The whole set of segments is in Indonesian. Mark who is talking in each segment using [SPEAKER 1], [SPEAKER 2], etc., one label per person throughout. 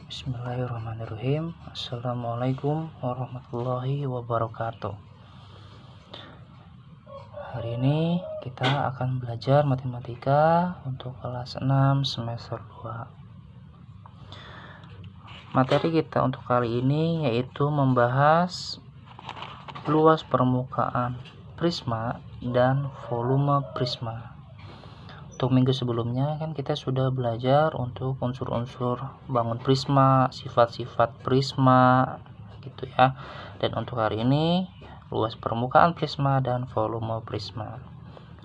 [SPEAKER 1] Bismillahirrahmanirrahim. Assalamualaikum warahmatullahi wabarakatuh. Hari ini kita akan belajar matematika untuk kelas 6 semester 2. Materi kita untuk kali ini yaitu membahas luas permukaan prisma dan volume prisma. Untuk minggu sebelumnya kan kita sudah belajar untuk unsur-unsur bangun prisma, sifat-sifat prisma gitu ya. Dan untuk hari ini luas permukaan prisma dan volume prisma.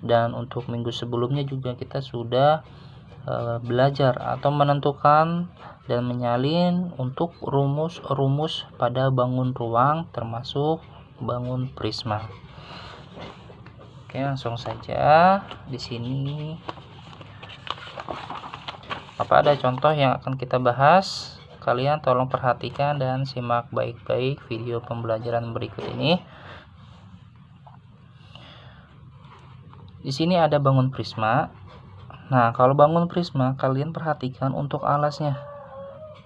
[SPEAKER 1] Dan untuk minggu sebelumnya juga kita sudah belajar atau menentukan dan menyalin untuk rumus-rumus pada bangun ruang termasuk bangun prisma. Oke, langsung saja. Di sini ada contoh yang akan kita bahas. Kalian tolong perhatikan dan simak baik-baik video pembelajaran berikut ini. Di sini ada bangun prisma. Nah, kalau bangun prisma kalian perhatikan untuk alasnya.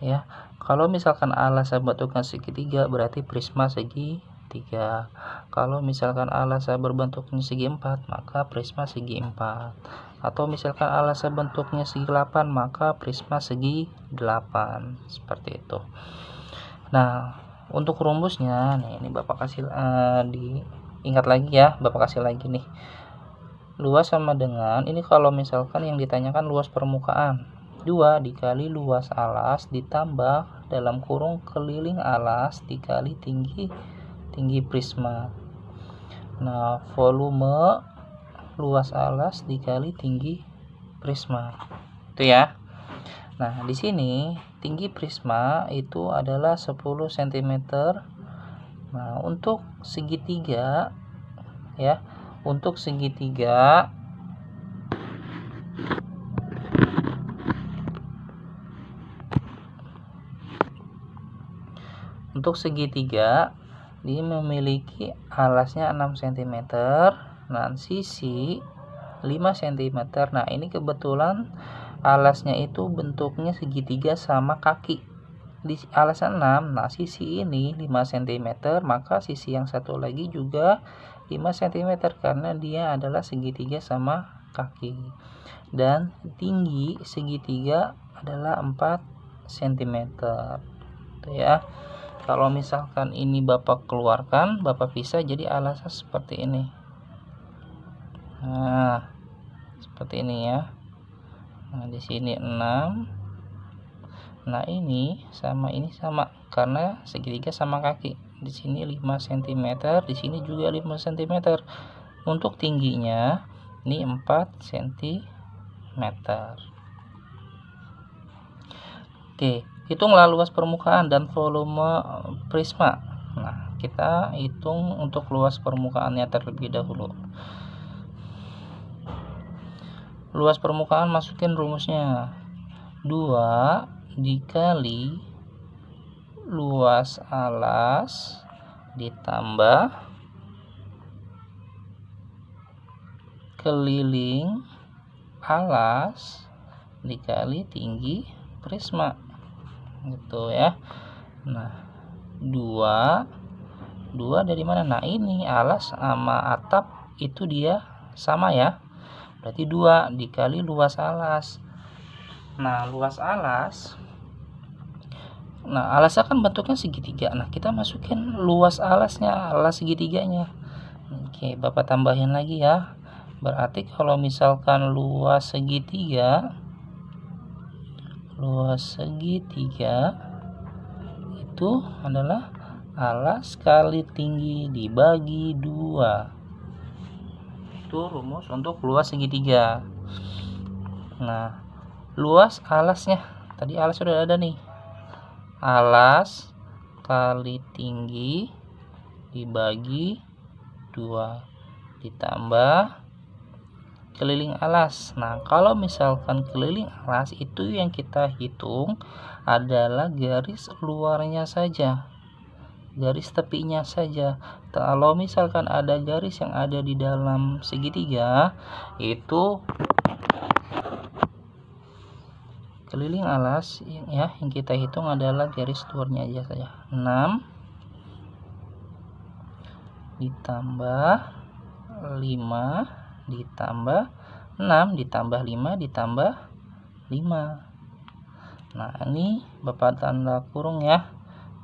[SPEAKER 1] Ya. Kalau misalkan alasnya bentuknya segitiga berarti prisma segitiga. Kalau misalkan alasnya berbentuknya segi 4 maka prisma segi 4. Atau misalkan alasnya bentuknya segi 8 maka prisma segi 8. Seperti itu. Nah, untuk rumusnya nih, ini Bapak kasih diingat lagi ya, Bapak kasih lagi nih. Luas sama dengan ini kalau misalkan yang ditanyakan luas permukaan 2 dikali luas alas ditambah dalam kurung keliling alas dikali tinggi prisma. Nah, volume luas alas dikali tinggi prisma. Itu ya. Nah, di sini tinggi prisma itu adalah 10 cm. Nah, untuk segitiga ya, untuk segitiga dia memiliki alasnya 6 cm dan sisi 5 cm. Nah, ini kebetulan alasnya itu bentuknya segitiga sama kaki. Di alasnya 6, nah sisi ini 5 cm, maka sisi yang satu lagi juga 5 cm karena dia adalah segitiga sama kaki. Dan tinggi segitiga adalah 4 cm. Itu ya. Kalau misalkan ini Bapak keluarkan, Bapak pisah jadi alasnya seperti ini. Nah, seperti ini ya. Nah, di sini 6. Nah, ini sama karena segitiga sama kaki. Di sini 5 cm, di sini juga 5 cm. Untuk tingginya ini 4 cm. Oke, hitunglah luas permukaan dan volume prisma. Nah, kita hitung untuk luas permukaannya terlebih dahulu. Luas permukaan masukin rumusnya 2 dikali luas alas ditambah keliling alas dikali tinggi prisma gitu ya. Nah, 2 dari mana? Nah, ini alas sama atap itu dia sama ya. Berarti 2 dikali luas alas. Nah, luas alas. Nah, alasnya kan bentuknya segitiga. Nah, kita masukin luas alasnya, alas segitiganya. Oke, Bapak tambahin lagi ya. Berarti kalau misalkan luas segitiga itu adalah alas kali tinggi dibagi 2. Itu rumus untuk luas segitiga. Nah, luas alasnya tadi alas sudah ada nih, alas kali tinggi dibagi 2 ditambah keliling alas. Nah, kalau misalkan keliling alas itu yang kita hitung adalah garis luarnya saja, garis tepinya saja. Kalau misalkan ada garis yang ada di dalam segitiga, itu keliling alas ya, yang kita hitung adalah garis luarnya aja saja. 6 ditambah 5 ditambah 6 ditambah 5 ditambah 5. Nah, ini Bapak tanda kurung ya,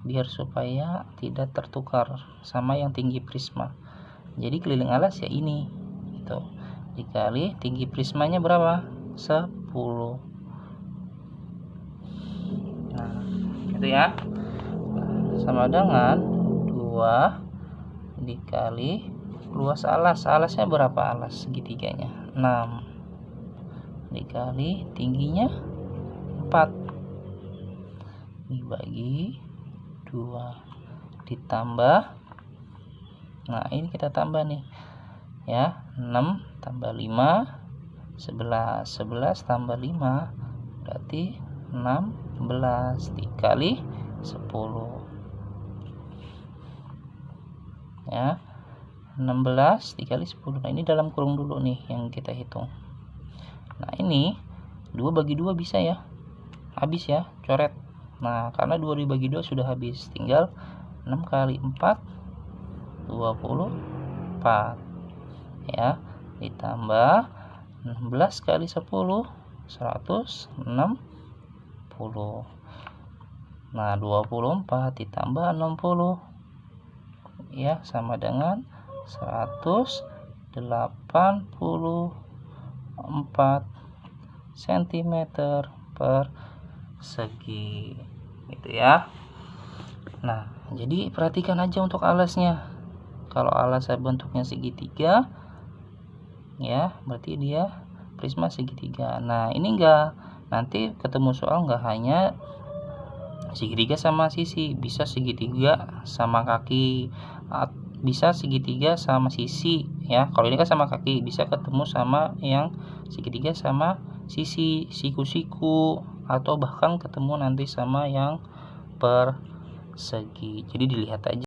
[SPEAKER 1] biar supaya tidak tertukar sama yang tinggi prisma. Jadi keliling alas ya ini gitu, dikali tinggi prismanya berapa? 10. Nah, gitu ya. Sama dengan 2 dikali luas alas. Alasnya berapa alas segitiganya? 6 dikali tingginya 4 dibagi 2 ditambah, nah ini kita tambah nih ya, 6 tambah 5 11, 11 tambah 5 berarti 16 dikali 10 ya, 16 dikali 10. Nah, ini dalam kurung dulu nih yang kita hitung. Nah, ini 2 bagi 2 bisa ya, habis ya, coret. Nah, karena 2 dibagi 2 sudah habis, tinggal 6 kali 4 24 ya, ditambah 16 kali 10 160. Nah, 24 ditambah 60 ya, sama dengan 184 cm persegi gitu ya. Nah, jadi perhatikan aja untuk alasnya. Kalau alasnya bentuknya segitiga ya, berarti dia prisma segitiga. Nah, ini enggak, nanti ketemu soal enggak hanya segitiga sama sisi, bisa segitiga sama kaki, bisa segitiga sama sisi ya. Kalau ini kan sama kaki, bisa ketemu sama yang segitiga sama sisi, siku-siku, atau bahkan ketemu nanti sama yang persegi. Jadi dilihat aja.